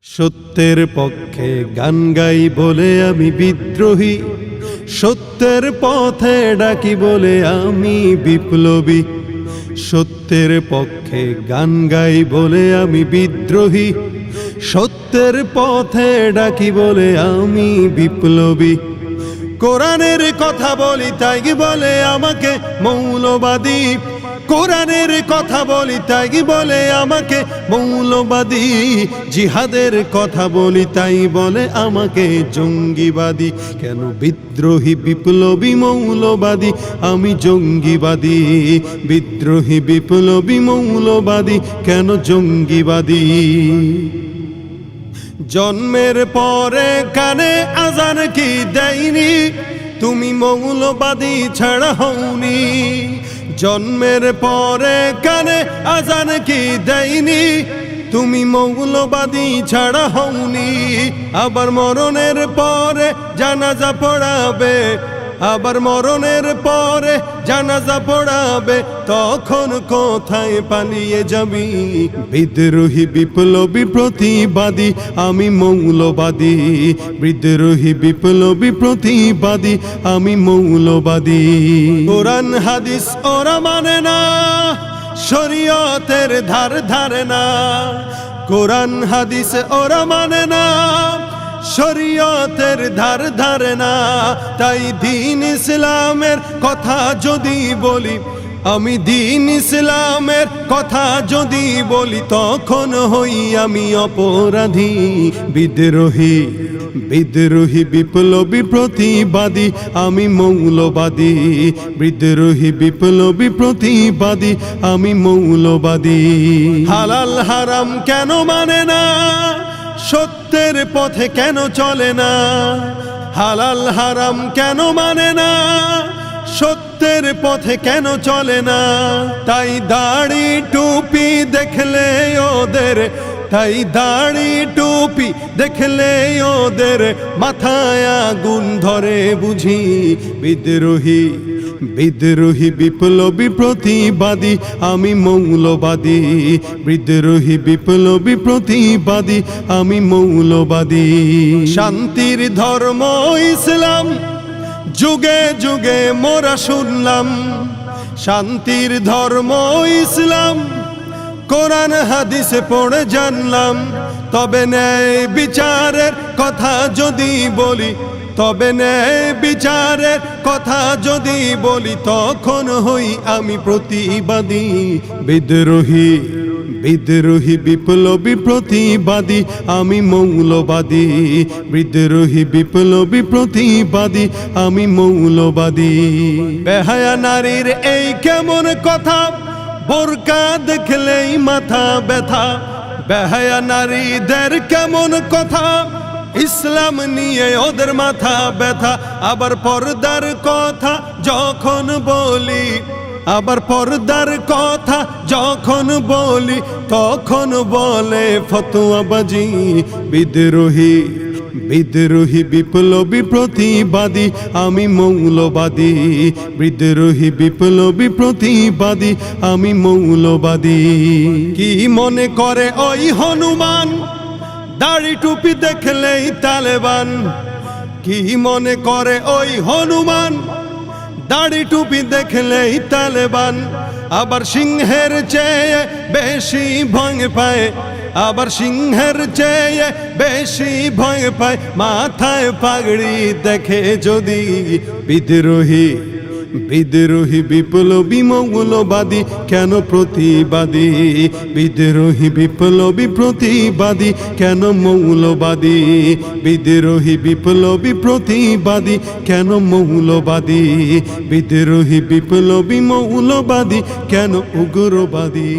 সত্যের পক্ষে গান গাই বলে আমি বিদ্রোহী, সত্যের পথে ডাকি বলে আমি বিপ্লবী। সত্যের পক্ষে গান গাই বলে আমি বিদ্রোহী, সত্যের পথে ডাকি বলে আমি বিপ্লবী। কোরআনের কথা বলি তাই বলে আমাকে মৌলবাদী, কোরআনের কথা বলি তাই বলে আমাকে মৌলবাদী। জিহাদের কথা বলি তাই বলে আমাকে জঙ্গিবাদী। কেন বিদ্রোহী বিপ্লবী মৌলবাদী আমি জঙ্গিবাদী, বিদ্রোহী বিপ্লবী মৌলবাদী কেন জঙ্গিবাদী। জন্মের পরে কানে আজান কি দেয়নি, তুমি মৌলবাদী ছাড়া হওনি। জন্মের পরে কানে আজান কি দেয়নি, তুমি মৌলবাদী ছাড়া হওনি। আবার মরণের পরে জানাজা পড়াবে, আবার মরণের পরে জানাজা পড়াবে, তখন কোথায় পালিয়ে যাবি। বিদ্রোহী বিপ্লবী প্রতিবাদী আমি মৌলবাদী, বিদ্রোহী বিপ্লবী প্রতিবাদী আমি মৌলবাদী। কোরআন হাদিস ওরা মানে না, শরীয়তের ধার ধারে না। কোরআন হাদিস ওরা মানে না, শরীয়তের ধার ধারে না। তাই দ্বীন ইসলামের কথা যদি বলি, আমি দ্বীন ইসলামের কথা যদি বলি, তখন হই আমি অপরাধী। বিদ্রোহী বিদ্রোহী বিপ্লবী প্রতিবাদী আমি মৌলবাদী, বিদ্রোহী বিপ্লবী প্রতিবাদী আমি মৌলবাদী। হালাল হারাম কেন মানে না, সত্যের পথে কেন চলে না। হালাল হারাম কেন মানে না, সত্যের পথে কেন চলে না। তাই দাড়ি টুপি দেখলে ওদের, তাই দাড়ি টুপি দেখলে ওদের মাথায় আগুন ধরে বুঝি। বিদ্রোহী বিদ্রোহী বিপ্লবী প্রতিবাদী আমি মৌলবাদী, বিদ্রোহী বিপ্লবী প্রতিবাদী আমি মৌলবাদী। শান্তির ধর্ম ইসলাম যুগে যুগে মোরা শুনলাম, শান্তির ধর্ম ইসলাম কোরআন হাদিসে পড়ে জানলাম। তবে ন্যায় বিচারের কথা যদি বলি, তবে ন্যায় বিচারের কথা যদি বলি, তখন হই আমি প্রতিবাদী। বিদ্রোহী বিদ্রোহী বিপ্লবী প্রতিবাদী আমি মৌলবাদী, বিদ্রোহী বিপ্লবী প্রতিবাদী আমি মৌলবাদী। বেহায়া নারীর এই কেমন কথা, বোরকা দেখলেই মাথা ব্যথা। বেহায়া নারীদের কেমন কথা, ইসলাম নিয়ে ওদের মাথা ব্যথা। আবার পর্দার কথা যখন বলি, আবার পর্দার কথা যখন বলি, তখন বলে ফতোয়াবাজি। বিদ্রোহী বিদ্রোহী বিপ্লবী প্রতিবাদী আমি মৌলবাদী, বিদ্রোহী বিপ্লবী প্রতিবাদী আমি মৌলবাদী। কি মনে করে ওই হনুমান, দাড়ি টুপি দেখলেই তালেবান। কি মনে করে ওই হনুমান, দাড়ি টুপি দেখলেই তালেবান। আবার সিংহের চেয়ে বেশি ভয় পায়, আবার সিংহের চেয়ে বেশি ভয় পায় মাথায় পাগড়ি দেখে যদি। বিদ্রোহী বিদ্রোহী বিপ্লবী মৌলবাদী কেন প্রতিবাদী, বিদ্রোহী বিপ্লবী প্রতিবাদী কেন মৌলবাদী, বিদ্রোহী বিপ্লবী প্রতিবাদী কেন মৌলবাদী, বিদ্রোহী বিপ্লবী মৌলবাদী কেন উগ্রবাদী।